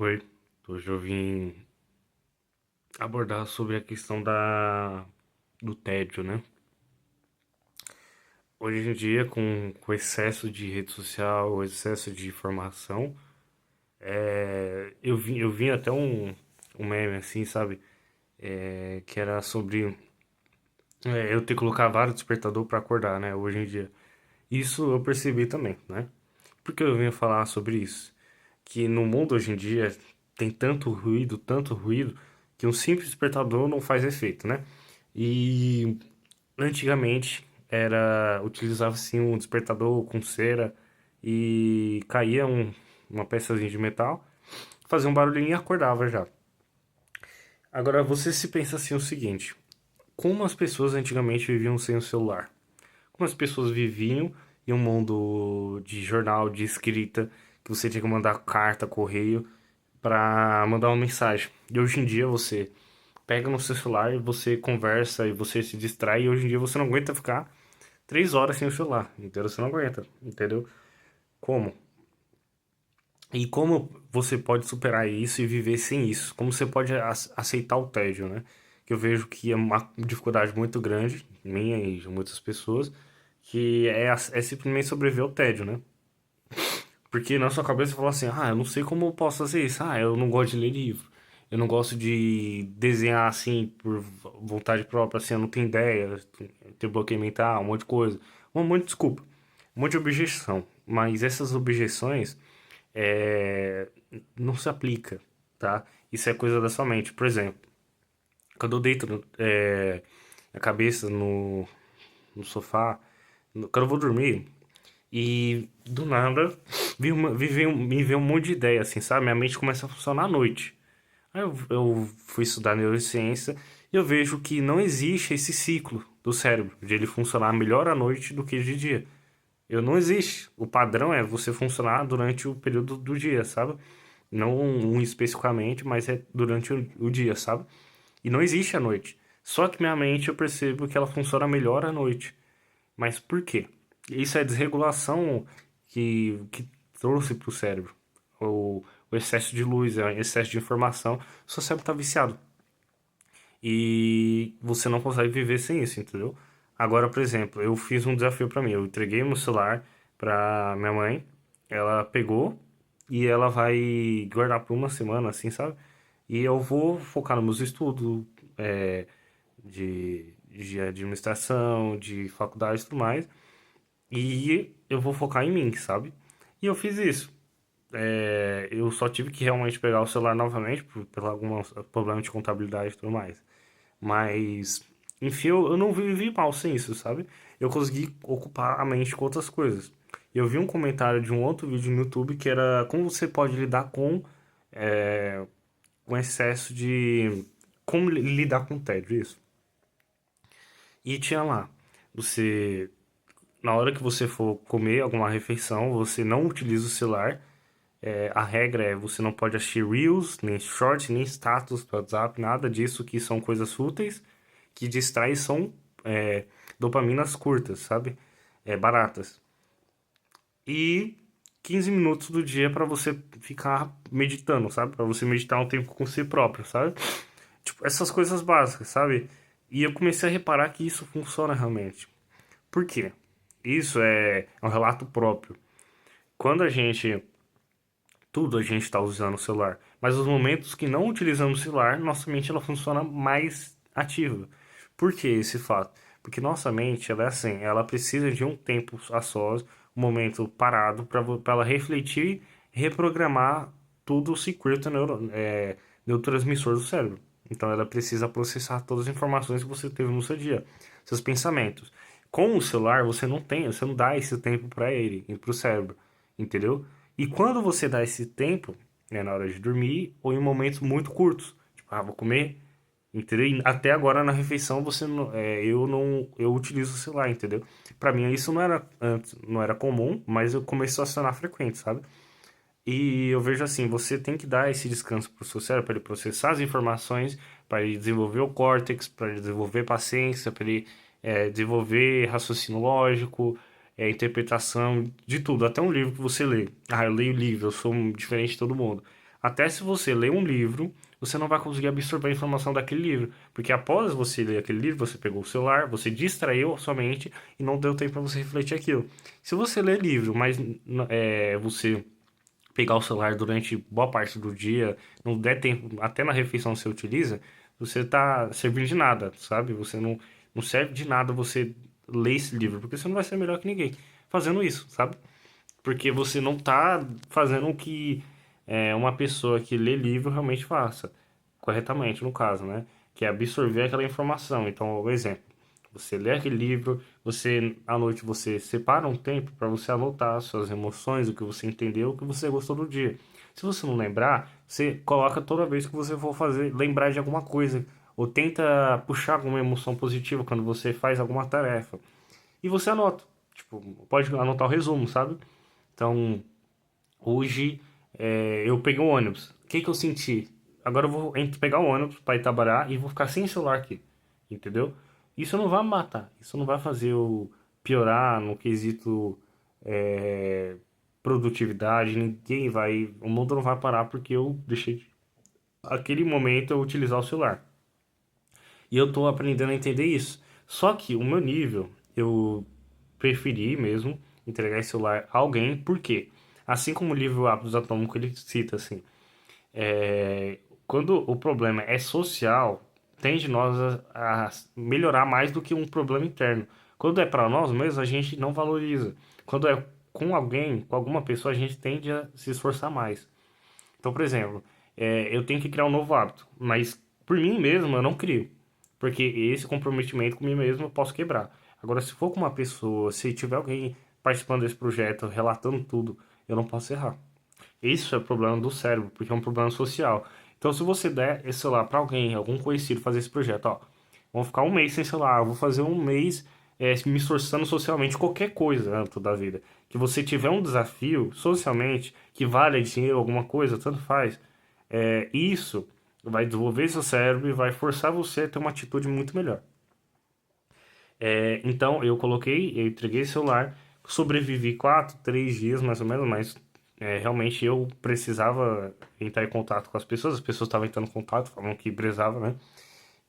Oi, hoje eu vim abordar sobre a questão do tédio, né? Hoje em dia, com excesso de rede social, excesso de informação, eu vi até um meme assim, sabe? Que era sobre eu ter que colocar vários despertador para acordar, né? Hoje em dia. Isso eu percebi também, né? Por que eu vim falar sobre isso? Que no mundo hoje em dia tem tanto ruído, que um simples despertador não faz efeito, né? E antigamente utilizava assim um despertador com cera e caía uma peçazinha de metal, fazia um barulhinho e acordava já. Agora você se pensa assim o seguinte: como as pessoas antigamente viviam sem o celular? Como as pessoas viviam em um mundo de jornal, de escrita, que você tinha que mandar carta, correio para mandar uma mensagem. E hoje em dia você pega no seu celular e você conversa e você se distrai. E hoje em dia você não aguenta ficar 3 horas sem o celular, entendeu? Você não aguenta, entendeu? Como? E como você pode superar isso e viver sem isso? Como você pode aceitar o tédio, né? Que eu vejo que é uma dificuldade muito grande, minha e de muitas pessoas, que é simplesmente sobreviver ao tédio, né? Porque na sua cabeça você fala assim, eu não sei como eu posso fazer isso. Eu não gosto de ler livro. Eu não gosto de desenhar assim por vontade própria, assim, eu não tenho ideia, ter bloqueio mental, um monte de coisa. Um monte de desculpa, um monte de objeção. Mas essas objeções é, não se aplica, tá? Isso é coisa da sua mente. Por exemplo, quando eu deito a cabeça no sofá, quando eu vou dormir, e do nada me veio um monte de ideia, assim, sabe? Minha mente começa a funcionar à noite. Aí eu fui estudar neurociência e eu vejo que não existe esse ciclo do cérebro, de ele funcionar melhor à noite do que de dia. Eu não existe. O padrão é você funcionar durante o período do dia, sabe? Não um especificamente, mas é durante o dia, sabe? E não existe à noite. Só que minha mente eu percebo que ela funciona melhor à noite. Mas por quê? Isso é desregulação que trouxe para o cérebro. O excesso de luz, o excesso de informação. Seu cérebro está viciado. E você não consegue viver sem isso, entendeu? Agora, por exemplo, eu fiz um desafio para mim. Eu entreguei meu celular para minha mãe. Ela pegou e ela vai guardar por uma semana, assim, sabe? E eu vou focar nos meus estudos, de administração, de faculdade e tudo mais. E eu vou focar em mim, sabe? E eu fiz isso. Eu só tive que realmente pegar o celular novamente por alguns problemas de contabilidade e tudo mais. Mas, enfim, eu não vivi mal sem isso, sabe? Eu consegui ocupar a mente com outras coisas. Eu vi um comentário de um outro vídeo no YouTube que era como você pode lidar com excesso de. Como lidar com tédio, isso. E tinha lá, você na hora que você for comer alguma refeição, você não utiliza o celular. A regra é você não pode assistir Reels, nem Shorts, nem status do WhatsApp, nada disso que são coisas fúteis, que distraem são dopaminas curtas, sabe? Baratas. E 15 minutos do dia para você ficar meditando, sabe? Para você meditar um tempo com si próprio, sabe? Tipo, essas coisas básicas, sabe? E eu comecei a reparar que isso funciona realmente. Por quê? Isso é um relato próprio. Quando tudo a gente está usando o celular, mas os momentos que não utilizamos o celular, nossa mente ela funciona mais ativa. Por que esse fato? Porque nossa mente, ela é assim, ela precisa de um tempo a sós, um momento parado para ela refletir, reprogramar tudo o circuito neurotransmissor do cérebro. Então ela precisa processar todas as informações que você teve no seu dia, seus pensamentos. Com o celular você não dá esse tempo para ele, para o cérebro, entendeu? E quando você dá esse tempo, é na hora de dormir ou em momentos muito curtos, tipo, vou comer, entendeu? E até agora na refeição você não, eu utilizo o celular, entendeu? Pra mim isso não era antes, não era comum, mas eu comecei a acionar frequente, sabe? E eu vejo assim, você tem que dar esse descanso pro seu cérebro para ele processar as informações, para ele desenvolver o córtex, para ele desenvolver paciência, para ele desenvolver raciocínio lógico, interpretação de tudo, até um livro que você lê. Eu leio livro, eu sou diferente de todo mundo. Até se você ler um livro, você não vai conseguir absorver a informação daquele livro. Porque após você ler aquele livro, você pegou o celular, você distraiu a sua mente e não deu tempo para você refletir aquilo. Se você ler livro, mas você pegar o celular durante boa parte do dia, não der tempo, até na refeição você utiliza, você tá servindo de nada, sabe? Você não serve de nada você ler esse livro, porque você não vai ser melhor que ninguém fazendo isso, sabe? Porque você não tá fazendo o que uma pessoa que lê livro realmente faça, corretamente, no caso, né? Que é absorver aquela informação. Então, por exemplo, você lê aquele livro, você à noite você separa um tempo para você anotar suas emoções, o que você entendeu, o que você gostou do dia. Se você não lembrar, você coloca toda vez que você for fazer, lembrar de alguma coisa, ou tenta puxar alguma emoção positiva quando você faz alguma tarefa. E você anota. Tipo, pode anotar o resumo, sabe? Então, hoje eu peguei um ônibus. O que que eu senti? Agora eu vou pegar o ônibus para Itabará e vou ficar sem celular aqui. Entendeu? Isso não vai me matar. Isso não vai fazer eu piorar no quesito é, produtividade. Ninguém vai. O mundo não vai parar porque eu deixei de. Aquele momento eu utilizar o celular. E eu tô aprendendo a entender isso. Só que o meu nível, eu preferi mesmo entregar esse celular a alguém, por quê? Assim como o livro Hábitos Atômicos ele cita assim, quando o problema é social, tende nós a melhorar mais do que um problema interno. Quando é para nós mesmos, a gente não valoriza. Quando é com alguém, com alguma pessoa, a gente tende a se esforçar mais. Então, por exemplo, eu tenho que criar um novo hábito, mas por mim mesmo eu não crio, porque esse comprometimento comigo mesmo eu posso quebrar. Agora, se for com uma pessoa, se tiver alguém participando desse projeto, relatando tudo, eu não posso errar. Isso é problema do cérebro, porque é um problema social. Então, se você der esse celular para alguém, algum conhecido, fazer esse projeto, ó, vamos ficar um mês sem celular, eu vou fazer um mês me esforçando socialmente, qualquer coisa, né, toda a vida. Que você tiver um desafio socialmente, que vale dinheiro, alguma coisa, tanto faz, isso vai desenvolver seu cérebro e vai forçar você a ter uma atitude muito melhor. Então, eu entreguei o celular, sobrevivi 4, 3 dias mais ou menos, mas realmente eu precisava entrar em contato com as pessoas estavam entrando em contato, falavam que precisava, né,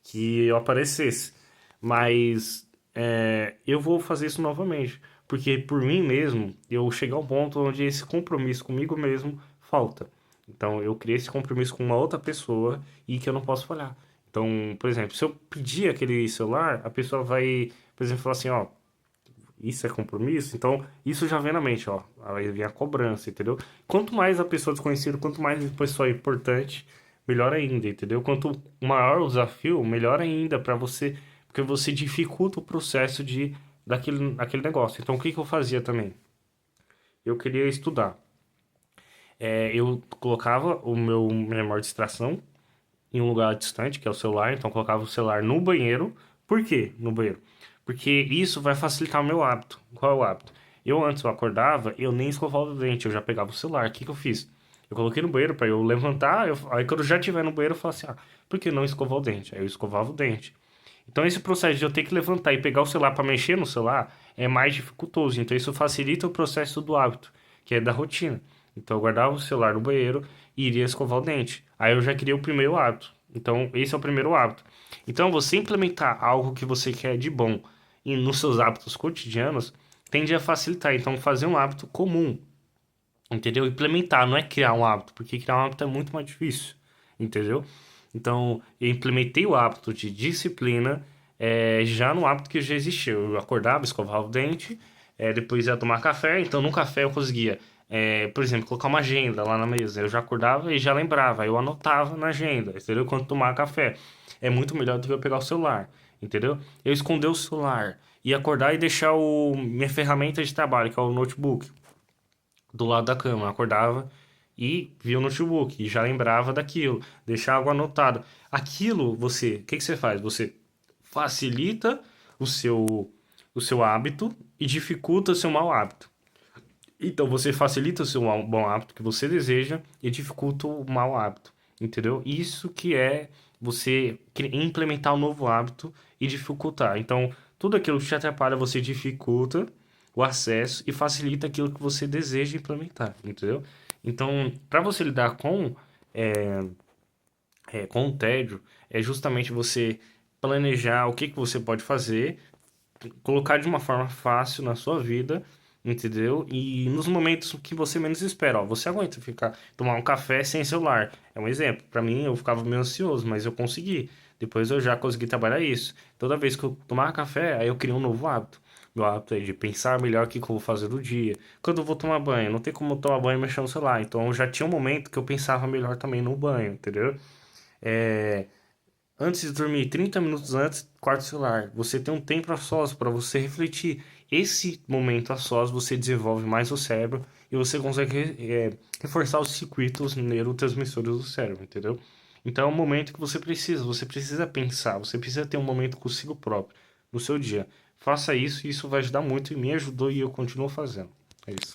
que eu aparecesse. Mas eu vou fazer isso novamente, porque por mim mesmo, eu chegar ao ponto onde esse compromisso comigo mesmo falta. Então, eu criei esse compromisso com uma outra pessoa e que eu não posso falhar. Então, por exemplo, se eu pedir aquele celular, a pessoa vai, por exemplo, falar assim, ó, isso é compromisso? Então, isso já vem na mente, ó. Aí vem a cobrança, entendeu? Quanto mais a pessoa desconhecida, quanto mais a pessoa é importante, melhor ainda, entendeu? Quanto maior o desafio, melhor ainda para você, porque você dificulta o processo daquele negócio. Então, o que que eu fazia também? Eu queria estudar. Eu colocava minha maior distração em um lugar distante, que é o celular, então eu colocava o celular no banheiro. Por quê no banheiro? Porque isso vai facilitar o meu hábito. Qual é o hábito? Eu antes eu acordava, eu nem escovava o dente, eu já pegava o celular. O que que eu fiz? Eu coloquei no banheiro para eu levantar, aí quando eu já estiver no banheiro, eu falo assim, por que não escovar o dente? Aí eu escovava o dente. Então esse processo de eu ter que levantar e pegar o celular para mexer no celular é mais dificultoso. Então isso facilita o processo do hábito, que é da rotina. Então eu guardava o celular no banheiro e iria escovar o dente. Aí eu já queria o primeiro hábito. Então esse é o primeiro hábito. Então você implementar algo que você quer de bom e nos seus hábitos cotidianos tende a facilitar. Então fazer um hábito comum, entendeu? Implementar, não é criar um hábito, porque criar um hábito é muito mais difícil, entendeu? Então, eu implementei o hábito de disciplina já no hábito que já existia. Eu acordava, escovava o dente, depois ia tomar café. Então, no café eu conseguia, por exemplo, colocar uma agenda lá na mesa. Eu já acordava e já lembrava. Eu anotava na agenda, entendeu? Quando tomar café. É muito melhor do que eu pegar o celular, entendeu? Eu esconder o celular e acordar e deixar minha ferramenta de trabalho, que é o notebook do lado da cama. Eu acordava e via o notebook e já lembrava daquilo, deixar algo anotado. Aquilo, o que que você faz? Você facilita o seu hábito e dificulta o seu mau hábito. Então você facilita o seu bom hábito que você deseja e dificulta o mau hábito, entendeu? Isso que é você implementar um novo hábito e dificultar. Então, tudo aquilo que te atrapalha, você dificulta o acesso e facilita aquilo que você deseja implementar, entendeu? Então, para você lidar com com o tédio é justamente você planejar o que que você pode fazer, colocar de uma forma fácil na sua vida, entendeu? E nos momentos que você menos espera, ó, você aguenta ficar, tomar um café sem celular. É um exemplo. Pra mim, eu ficava meio ansioso, mas eu consegui. Depois eu já consegui trabalhar isso. Toda vez que eu tomava café, aí eu criei um novo hábito. Meu hábito é de pensar melhor o que que eu vou fazer no dia. Quando eu vou tomar banho, não tem como eu tomar banho e mexer no celular. Então eu já tinha um momento que eu pensava melhor também no banho, entendeu? É, Antes de dormir, 30 minutos antes, quarto celular. Você tem um tempo a sós para você refletir. Esse momento a sós você desenvolve mais o cérebro e você consegue reforçar os circuitos neurotransmissores do cérebro, entendeu? Então é um momento que você precisa pensar, você precisa ter um momento consigo próprio no seu dia. Faça isso e isso vai ajudar muito e me ajudou e eu continuo fazendo. É isso.